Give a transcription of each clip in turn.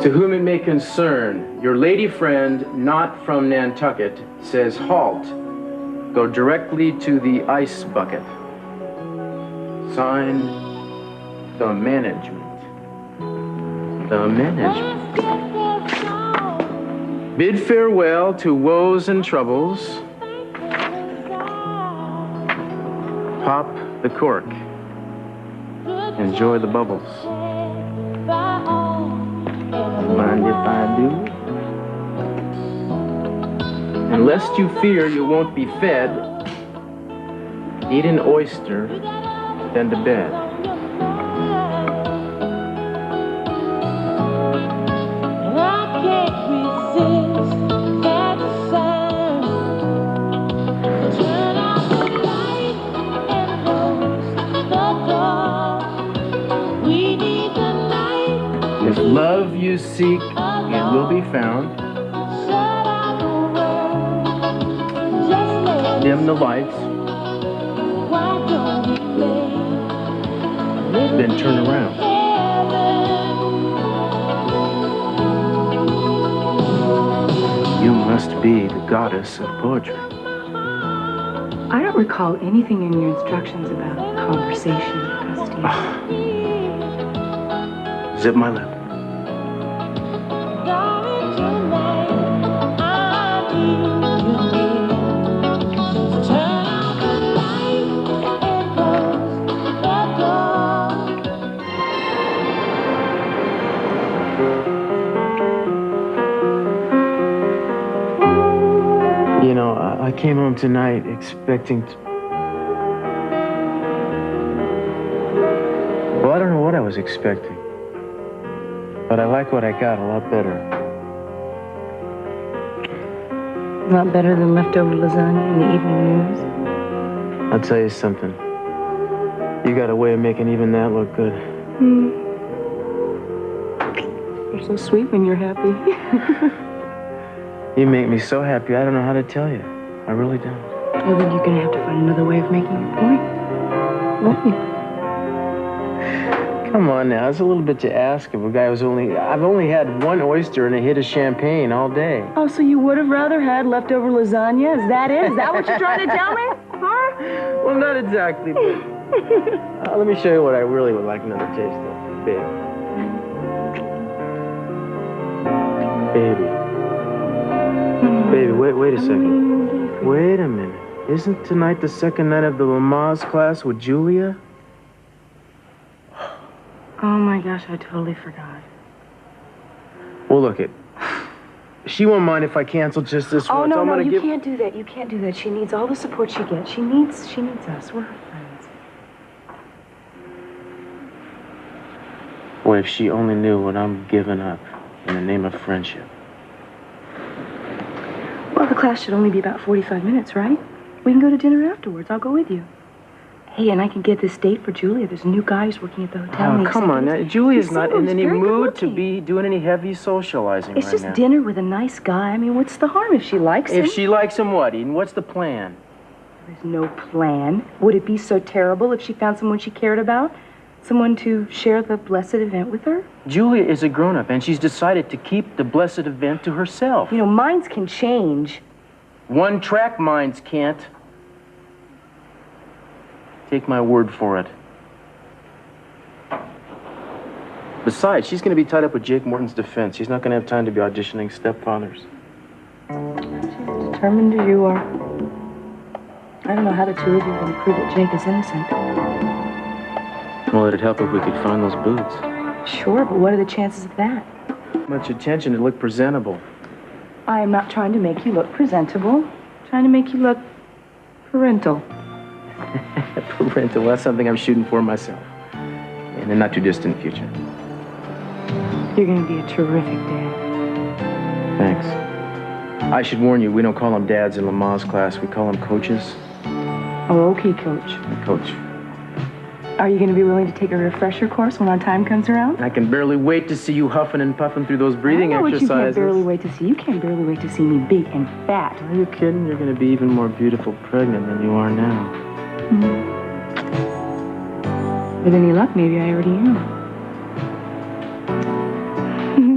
To whom it may concern, your lady friend, not from Nantucket, says halt. Go directly to the ice bucket. Signed, the management. The management. Bid farewell to woes and troubles. Pop the cork. Enjoy the bubbles. Mind if I do? And lest you fear you won't be fed, eat an oyster, then to bed. I can't resist that sound. Turn off the light and close the door. We need the night. If love you seek, it will be found. Dim the lights, then turn around. You must be the goddess of poetry. I don't recall anything in your instructions about conversation or custody. Zip my lip. You know, I came home tonight expecting to... Well, I don't know what I was expecting. But I like what I got a lot better. Not better than leftover lasagna in the evening news. I'll tell you something. You got a way of making even that look good. You're so sweet when you're happy. You make me so happy, I don't know how to tell you. I really don't. Well, then you're going to have to find another way of making your point. Won't you? Come on now, it's a little bit to ask of a guy who's I've only had one oyster and a hit of champagne all day. Oh, so you would have rather had leftover lasagna? Is that it? Is that what you're trying to tell me? Huh? Well, not exactly, but let me show you what I really would like another taste of. Babe. Baby. Baby, wait a second. Wait a minute. Isn't tonight the second night of the Lamaze class with Julia? Oh my gosh, I totally forgot. Well, look it. She won't mind if I cancel just this once. Oh, no, you can't do that. You can't do that. She needs all the support she gets. She needs us. We're her friends. Boy, if she only knew what I'm giving up in the name of friendship. Well, the class should only be about 45 minutes, right? We can go to dinner afterwards. I'll go with you. Hey, and I can get this date for Julia. There's a new guy who's working at the hotel. Oh, come on. Now, Julia's not in any mood to be doing any heavy socializing It's just dinner with a nice guy. I mean, what's the harm if she likes him? If she likes him, what, Eden? What's the plan? There's no plan. Would it be so terrible if she found someone she cared about? Someone to share the blessed event with her? Julia is a grown-up, and she's decided to keep the blessed event to herself. You know, minds can change. One-track minds can't. Take my word for it. Besides, she's going to be tied up with Jake Morton's defense. She's not going to have time to be auditioning stepfathers. She's determined as you are. I don't know how the two of you can prove that Jake is innocent. Well, it'd help if we could find those boots. Sure, but what are the chances of that? Much attention to look presentable. I am not trying to make you look presentable. I'm trying to make you look parental. Parental, well, that's something I'm shooting for myself. In the not-too-distant future. You're going to be a terrific dad. Thanks. I should warn you, we don't call them dads in Lamaze class. We call them coaches. Oh, okay, Coach. Coach. Are you going to be willing to take a refresher course when our time comes around? I can barely wait to see you huffing and puffing through those breathing exercises. You can't barely wait to see. You can't barely wait to see me big and fat. Are you kidding? You're going to be even more beautiful pregnant than you are now. Mm-hmm. With any luck, maybe I already am.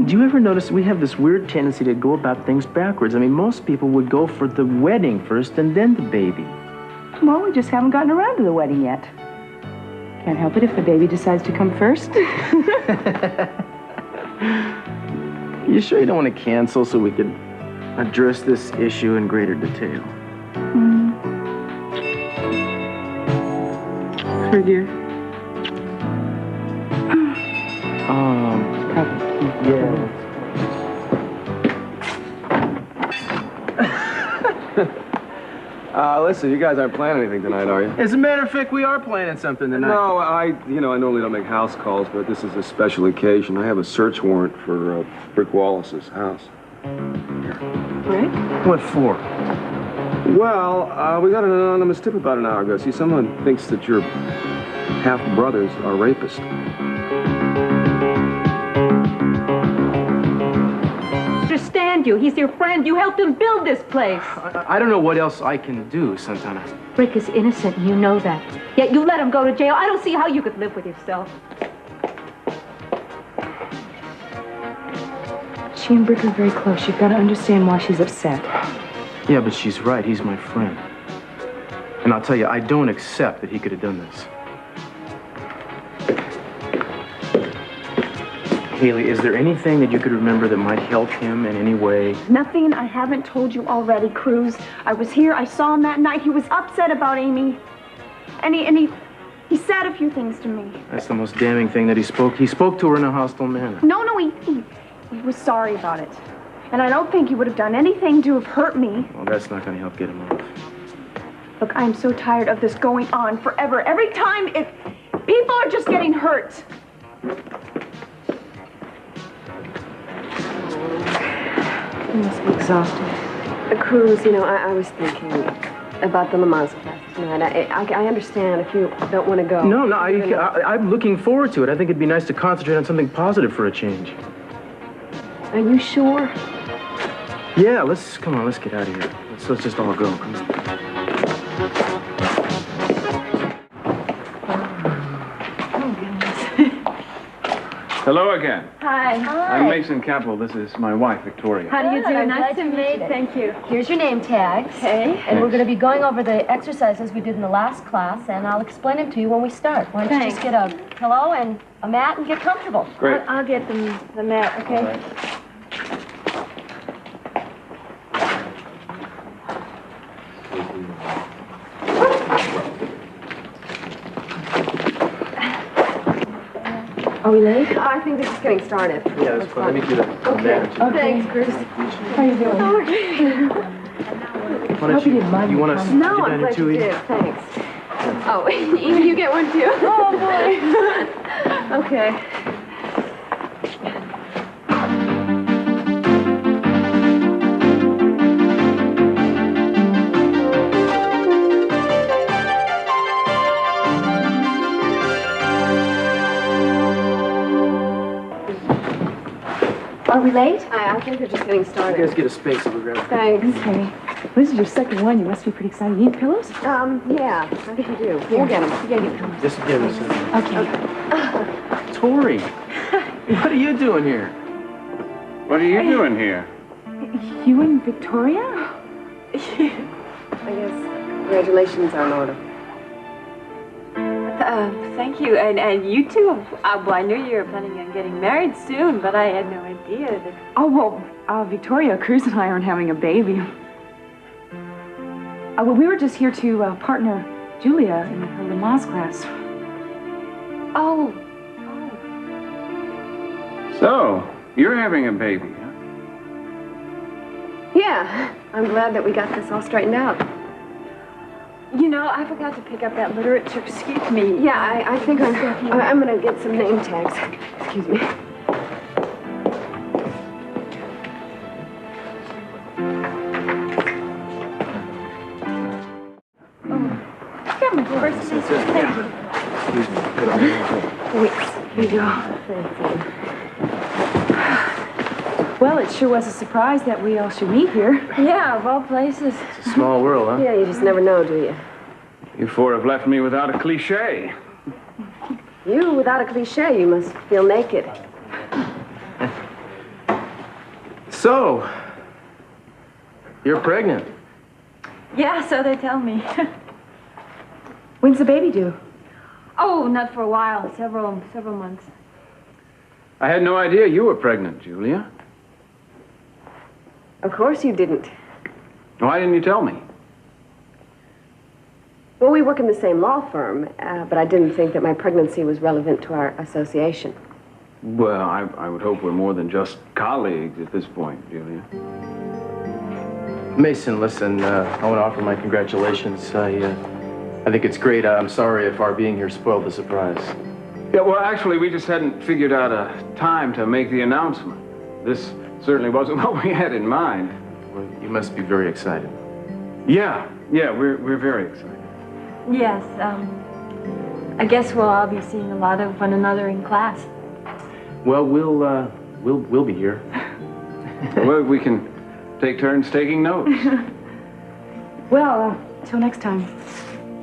Do you ever notice we have this weird tendency to go about things backwards? I mean, most people would go for the wedding first and then the baby. Well, we just haven't gotten around to the wedding yet. Can't help it if the baby decides to come first. You sure you don't want to cancel so we can address this issue in greater detail? Sure, dear. Yeah. Listen, you guys aren't planning anything tonight, are you? As a matter of fact, we are planning something tonight. No, I normally don't make house calls, but this is a special occasion. I have a search warrant for Brick Wallace's house. Rick? What for? Well, we got an anonymous tip about an hour ago. See, someone thinks that your half-brothers are rapists. Understand you. He's your friend. You helped him build this place. I don't know what else I can do, Santana. Rick is innocent, and you know that. Yet you let him go to jail. I don't see how you could live with yourself. She and Brick are very close. You've got to understand why she's upset. Yeah, but she's right. He's my friend. And I'll tell you, I don't accept that he could have done this. Haley, is there anything that you could remember that might help him in any way? Nothing I haven't told you already, Cruz. I was here, I saw him that night. He was upset about Amy. And he said a few things to me. That's the most damning thing that he spoke. He spoke to her in a hostile manner. No, he was sorry about it. And I don't think he would have done anything to have hurt me. Well, that's not going to help get him off. Look, I'm so tired of this going on forever. Every time people are just getting hurt. You must be exhausted. Cruz, I was thinking about the Lamaze class tonight. I understand if you don't want to go. No, I'm looking forward to it. I think it'd be nice to concentrate on something positive for a change. Are you sure? Yeah, come on, let's get out of here. Let's just all go. Come on. Hello again. Hi. I'm Mason Campbell. This is my wife, Victoria. How do you do? Nice to meet you. Thank you. Here's your name tags. Okay. And we're going to be going over the exercises we did in the last class, and I'll explain them to you when we start. Why don't you just get a pillow and a mat and get comfortable? Great. I'll get the mat, okay? All right. Are we late? I think this is getting started. Yeah, that's fine. Let me do that. Okay. Thanks, Cruz. How you doing? Why don't you want to No, sit I'm down here glad too? you did. Thanks. Oh, you get one too? Oh, boy. Okay. Are we late? I think we're just getting You started. guys get a space over there. Thanks. Okay. This is your second one. You must be pretty excited. You need pillows? Yeah, I think we do. We'll get them. Yeah, get pillows. Just give us a Okay. Tori, what are you doing here? What are you doing here? You and Victoria? I guess congratulations are in order. Thank you. And you too. Well, I knew you were planning on getting married soon, but I had no idea that... Oh, well, Victoria, Cruz and I aren't having a baby. Well, we were just here to partner Julia in her Lamaze class. Oh. So, you're having a baby, huh? Yeah, I'm glad that we got this all straightened out. You know, I forgot to pick up that literature. Excuse me. Yeah, I think I'm gonna get some name tags. Excuse me. Excuse me. Wait, here you go. Well, it sure was a surprise that we all should meet here. Yeah, of all places. It's a small world, huh? Yeah, you just never know, do you? You four have left me without a cliche. You, without a cliche, you must feel naked. So, you're pregnant. Yeah, so they tell me. When's the baby due? Oh, not for a while. Several months. I had no idea you were pregnant, Julia. Of course you didn't. Why didn't you tell me? Well, we work in the same law firm, but I didn't think that my pregnancy was relevant to our association. Well, I would hope we're more than just colleagues at this point, Julia. Mason, listen, I want to offer my congratulations. I think it's great. I'm sorry if our being here spoiled the surprise. Yeah, well, actually, we just hadn't figured out a time to make the announcement. This certainly wasn't what we had in mind. Well, you must be very excited. Yeah, we're very excited. Yes, I guess we'll all be seeing a lot of one another in class. Well, we'll be here. Well, we can take turns taking notes. Well, till next time.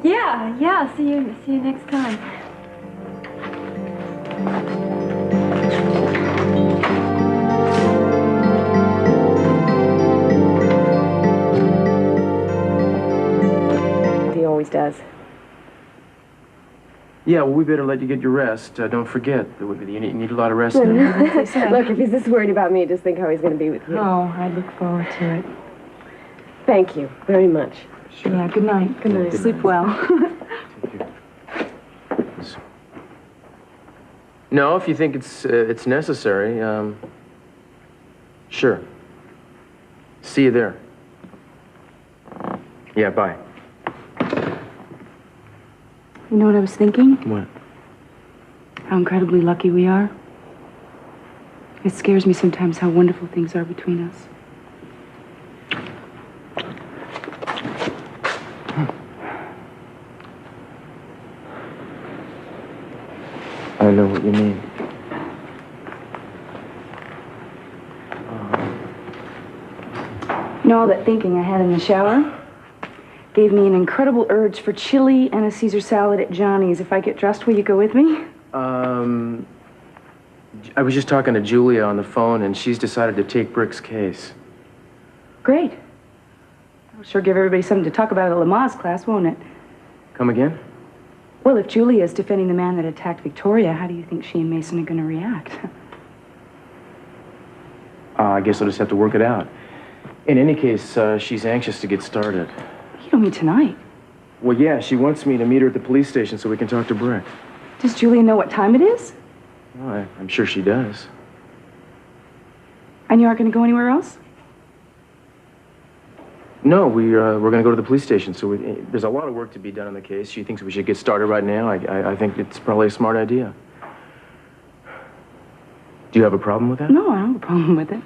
Yeah, see you next time. He always does. Yeah, well, we better let you get your rest. Don't forget, you need a lot of rest now. Look, if he's this worried about me, just think how he's going to be with you. Oh, I look forward to it. Thank you very much. Sure. Yeah, good night. Good night. Sleep well. No, if you think it's necessary, sure. See you there. Yeah, bye. You know what I was thinking? What? How incredibly lucky we are. It scares me sometimes how wonderful things are between us. I know what you mean. You know, all that thinking I had in the shower gave me an incredible urge for chili and a Caesar salad at Johnny's. If I get dressed, will you go with me? I was just talking to Julia on the phone, and she's decided to take Brick's case. Great. That'll sure give everybody something to talk about at Lamaze class, won't it? Come again? Well, if Julia is defending the man that attacked Victoria, how do you think she and Mason are going to react? I guess I'll just have to work it out. In any case, she's anxious to get started. You don't mean tonight. Well, yeah, she wants me to meet her at the police station so we can talk to Brick. Does Julia know what time it is? Well, I'm sure she does. And you aren't going to go anywhere else? No, we're going to go to the police station, so there's a lot of work to be done on the case. She thinks we should get started right now. I think it's probably a smart idea. Do you have a problem with that? No, I don't have a problem with it.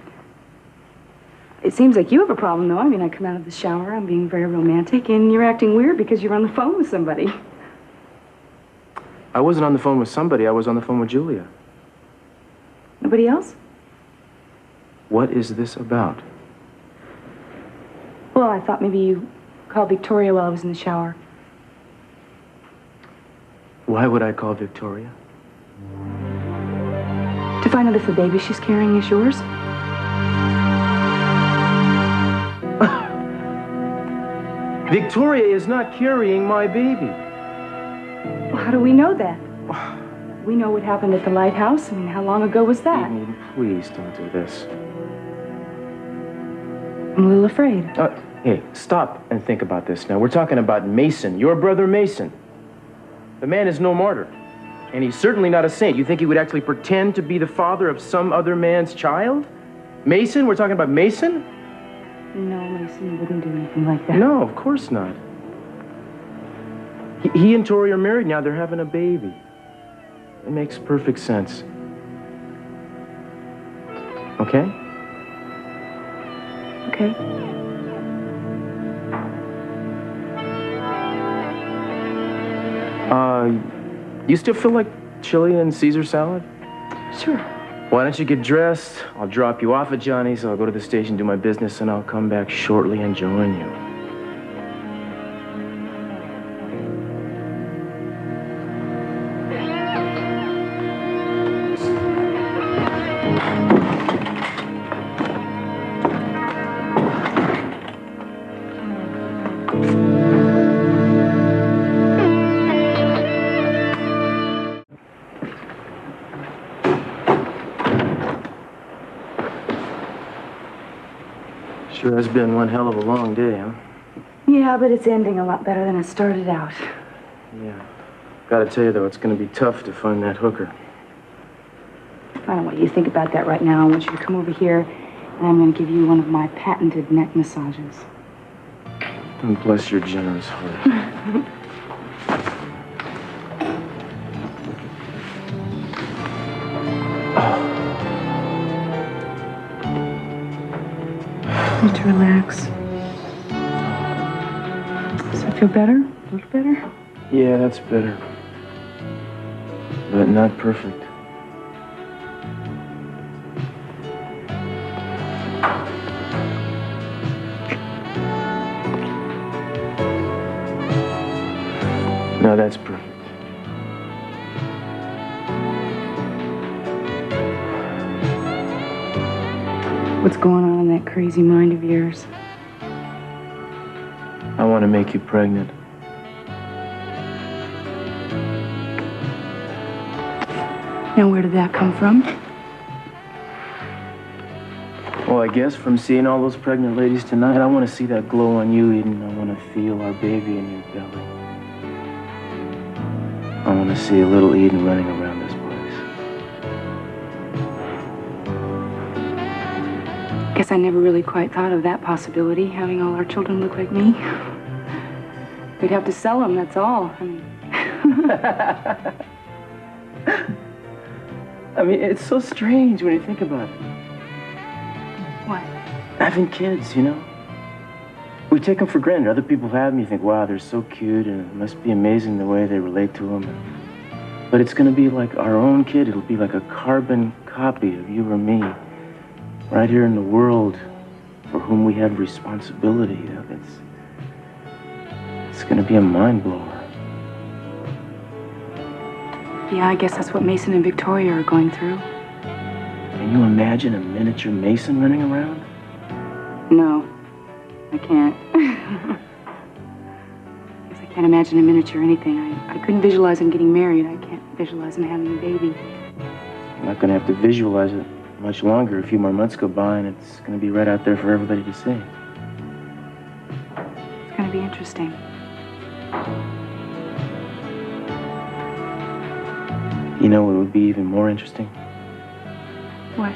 It seems like you have a problem, though. I mean, I come out of the shower, I'm being very romantic, and you're acting weird because you're on the phone with somebody. I wasn't on the phone with somebody. I was on the phone with Julia. Nobody else? What is this about? Well, I thought maybe you called Victoria while I was in the shower. Why would I call Victoria? To find out if the baby she's carrying is yours? Victoria is not carrying my baby. Well, how do we know that? We know what happened at the lighthouse. I mean, how long ago was that? Eden, please don't do this. I'm a little afraid. Hey, stop and think about this now. We're talking about Mason, your brother Mason. The man is no martyr, and he's certainly not a saint. You think he would actually pretend to be the father of some other man's child? Mason? We're talking about Mason? No, Mason wouldn't do anything like that. No, of course not. He and Tori are married now. They're having a baby. It makes perfect sense. Okay? Okay. You still feel like chili and Caesar salad? Sure. Why don't you get dressed? I'll drop you off at Johnny's. I'll go to the station, do my business, and I'll come back shortly and join you. Sure has been one hell of a long day, huh? Yeah, but it's ending a lot better than it started out. Yeah. Gotta tell you, though, it's gonna be tough to find that hooker. I don't want you to think about that right now. I want you to come over here, and I'm going to give you one of my patented neck massages. And bless your generous heart. Need to relax. Does that feel better? A little better? Yeah, that's better. But not perfect. No, that's perfect. What's going on in that crazy mind of yours? I want to make you pregnant. Now, where did that come from? Well, I guess from seeing all those pregnant ladies tonight, I want to see that glow on you, Eden. I want to feel our baby in your belly. I want to see a little Eden running around this place. Guess I never really quite thought of that possibility, having all our children look like me. We'd have to sell them, that's all. I mean, it's so strange when you think about it. What? Having kids, you know? We take them for granted. Other people have them. You think, wow, they're so cute, and it must be amazing the way they relate to them. But it's going to be like our own kid. It'll be like a carbon copy of you or me, right here in the world for whom we have responsibility. It's going to be a mind blower. Yeah, I guess that's what Mason and Victoria are going through. Can you imagine a miniature Mason running around? No, I can't. Guess I can't imagine a miniature anything. I couldn't visualize him getting married. I can't visualize him having a baby. I'm not going to have to visualize it much longer. A few more months go by, and it's going to be right out there for everybody to see. It's going to be interesting. You know what would be even more interesting? What?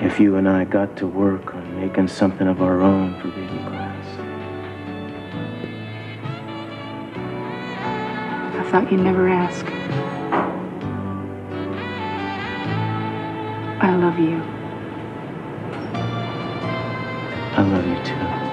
If you and I got to work on making something of our own for baby Glass. I thought you'd never ask. I love you. I love you too.